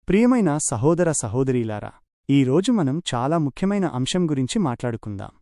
ప్రియమైన సహోదర సహోదరీలారా, ఈరోజు మనం చాలా ముఖ్యమైన అంశం గురించి మాట్లాడుకుందాం.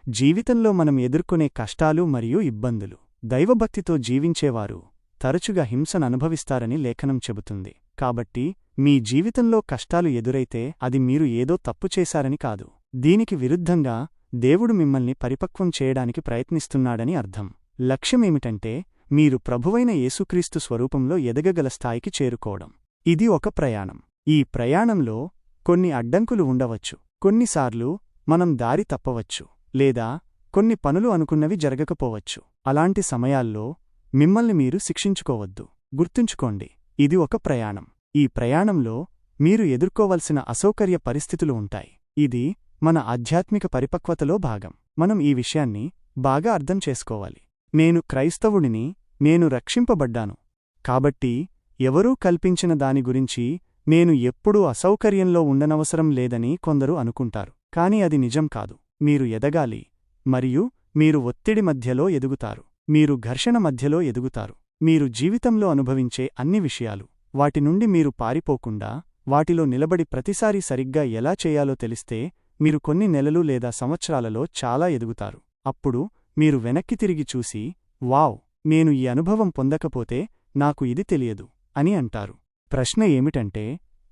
జీవితంలో మనం ఎదుర్కొనే కష్టాలు మరియు ఇబ్బందులు. దైవభక్తితో జీవించేవారు తరచుగా హింసననుభవిస్తారని లేఖనం చెబుతుంది. కాబట్టి మీ జీవితంలో కష్టాలు ఎదురైతే అది మీరు ఏదో తప్పు చేశారని కాదు. దీనికి విరుద్ధంగా దేవుడు మిమ్మల్ని పరిపక్వం చేయడానికి ప్రయత్నిస్తున్నాడని అర్థం. లక్ష్యమేమిటంటే మీరు ప్రభువైన యేసుక్రీస్తు స్వరూపంలో ఎదగగల స్థాయికి చేరుకోవడం. ఇది ఒక ప్రయాణం. ఈ ప్రయాణంలో కొన్ని అడ్డంకులు ఉండవచ్చు. కొన్నిసార్లు మనం దారి తప్పవచ్చు, లేదా కొన్ని పనులు అనుకున్నవి జరగకపోవచ్చు. అలాంటి సమయాల్లో మిమ్మల్ని మీరు శిక్షించుకోవద్దు. గుర్తుంచుకోండి, ఇది ఒక ప్రయాణం. ఈ ప్రయాణంలో మీరు ఎదుర్కోవలసిన అసౌకర్య పరిస్థితులు ఉంటాయి. ఇది మన ఆధ్యాత్మిక పరిపక్వతలో భాగం. మనం ఈ విషయాన్ని బాగా అర్థం చేసుకోవాలి. నేను క్రైస్తవుడిని, నేను రక్షింపబడ్డాను, కాబట్టి ఎవరూ కల్పించిన దాని గురించి నేను ఎప్పుడూ అసౌకర్యంలో ఉండనవసరం లేదని కొందరు అనుకుంటారు. కాని అది నిజం కాదు. మీరు ఎదగాలి, మరియు మీరు ఒత్తిడి మధ్యలో ఎదుగుతారు. మీరు ఘర్షణ మధ్యలో ఎదుగుతారు. మీరు జీవితంలో అనుభవించే అన్ని విషయాలు, వాటి నుండి మీరు పారిపోకుండా వాటిలో నిలబడి ప్రతిసారీ సరిగ్గా ఎలా చేయాలో తెలిస్తే మీరు కొన్ని నెలలు లేదా సంవత్సరాలలో చాలా ఎదుగుతారు. అప్పుడు మీరు వెనక్కి తిరిగి చూసి, వావ్, నేను ఈ అనుభవం పొందకపోతే నాకు ఇది తెలియదు అని అంటారు. ప్రశ్న ఏమిటంటే,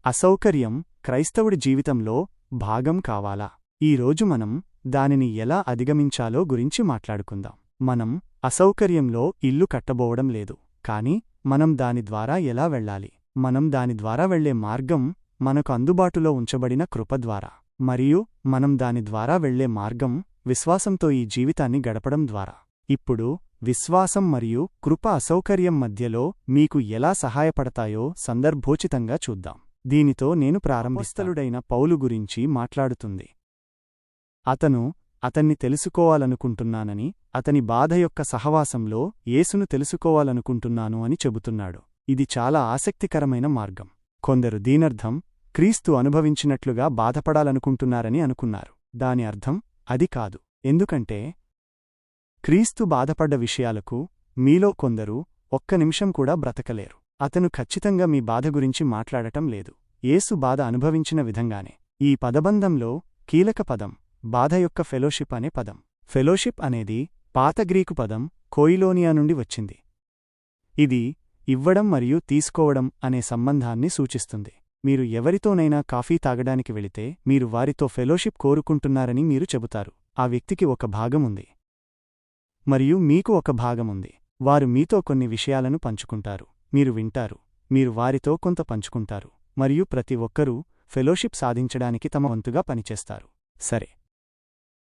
అసౌకర్యం క్రైస్తవుడి జీవితంలో భాగం కావాలా? ఈరోజు మనం దానిని ఎలా అధిగమించాలో గురించి మాట్లాడుకుందాం. మనం అసౌకర్యంలో ఇల్లు కట్టబోవడం లేదు, కాని మనం దాని ద్వారా ఎలా వెళ్ళాలి? మనం దాని ద్వారా వెళ్లే మార్గం మనకు అందుబాటులో ఉంచబడిన కృప ద్వారా, మరియు మనం దాని ద్వారా వెళ్లే మార్గం విశ్వాసంతో ఈ జీవితాన్ని గడపడం ద్వారా. ఇప్పుడు విశ్వాసం మరియు కృప అసౌకర్యం మధ్యలో మీకు ఎలా సహాయపడతాయో సందర్భోచితంగా చూద్దాం. దీనితో నేను ప్రారంభిస్తలుడైన పౌలు గురించి మాట్లాడుతుంది. అతన్ని తెలుసుకోవాలనుకుంటున్నానని, అతని బాధ యొక్క సహవాసంలో యేసును తెలుసుకోవాలనుకుంటున్నాను అని చెబుతున్నాడు. ఇది చాలా ఆసక్తికరమైన మార్గం. కొందరు దీనర్థం క్రీస్తు అనుభవించినట్లుగా బాధపడాలనుకుంటున్నారని అనుకున్నారు. దాని అర్థం అది కాదు. ఎందుకంటే క్రీస్తు బాధపడ్డ విషయాలకు మీలో కొందరు ఒక్క నిమిషం కూడా బ్రతకలేరు. అతను ఖచ్చితంగా మీ బాధ గురించి మాట్లాడటం లేదు, యేసు బాధ అనుభవించిన విధంగానే. ఈ పదబంధంలో కీలక పదం బాధ యొక్క ఫెలోషిప్ అనే పదం. ఫెలోషిప్ అనేది పాత గ్రీకు పదం కోయిలోనియా నుండి వచ్చింది. ఇది ఇవ్వడం మరియు తీసుకోవడం అనే సంబంధాన్ని సూచిస్తుంది. మీరు ఎవరితోనైనా కాఫీ తాగడానికి వెళితే మీరు వారితో ఫెలోషిప్ కోరుకుంటున్నారని మీరు చెబుతారు. ఆ వ్యక్తికి ఒక భాగముంది మరియు మీకు ఒక భాగముంది. వారు మీతో కొన్ని విషయాలను పంచుకుంటారు, మీరు వింటారు, మీరు వారితో కొంత పంచుకుంటారు, మరియు ప్రతి ఒక్కరూ ఫెలోషిప్ సాధించడానికి తమ వంతుగా పనిచేస్తారు. సరే,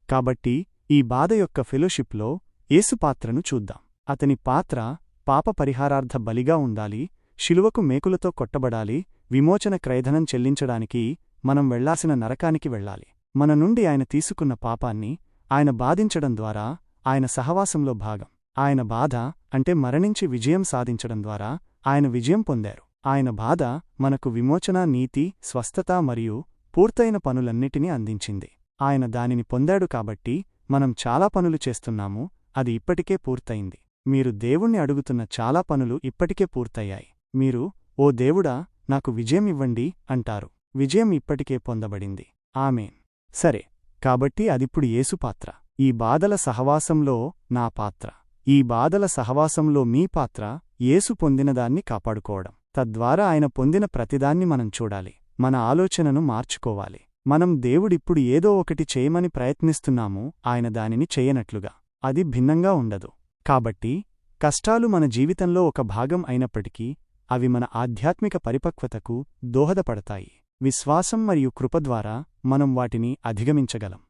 కాబట్టి ఈ బాధ యొక్క ఫెలోషిప్లో యేసు పాత్రను చూద్దాం. అతని పాత్ర పాప పరిహారార్థ బలిగా ఉండాలి, శిలువకు మేకులతో కొట్టబడాలి, విమోచన క్రయధనం చెల్లించడానికి మనం వెళ్లాల్సిన నరకానికి వెళ్ళాలి. మన నుండి ఆయన తీసుకున్న పాపాన్ని ఆయన బాధించడం ద్వారా ఆయన సహవాసంలో భాగం. ఆయన బాధ అంటే మరణించి విజయం సాధించడం ద్వారా ఆయన విజయం పొందారు. ఆయన బాధ మనకు విమోచన, నీతి, స్వస్థత మరియు పూర్తయిన పనులన్నిటినీ అందించింది. ఆయన దానిని పొందాడు కాబట్టి మనం చాలా పనులు చేస్తున్నాము, అది ఇప్పటికే పూర్తయింది. మీరు దేవుణ్ణి అడుగుతున్న చాలా పనులు ఇప్పటికే పూర్తయ్యాయి. మీరు, ఓ దేవుడా, నాకు విజయం ఇవ్వండి అంటారు. విజయం ఇప్పటికే పొందబడింది. ఆమేన్. సరే, కాబట్టి అదిప్పుడు యేసు పాత్ర. ఈ బాధల సహవాసంలో నా పాత్ర, ఈ బాధల సహవాసంలో మీ పాత్ర యేసు పొందినదాన్ని కాపాడుకోవడం. తద్వారా ఆయన పొందిన ప్రతిదాన్ని మనం చూడాలి, మన ఆలోచనను మార్చుకోవాలి. మనం దేవుడిప్పుడు ఏదో ఒకటి చేయమని ప్రయత్నిస్తున్నాము, ఆయన దానిని చేయనట్లుగా. అది భిన్నంగా ఉండదు. కాబట్టి కష్టాలు మన జీవితంలో ఒక భాగం అయినప్పటికీ అవి మన ఆధ్యాత్మిక పరిపక్వతకు దోహదపడతాయి. విశ్వాసం మరియు కృప ద్వారా మనం వాటిని అధిగమించగలం.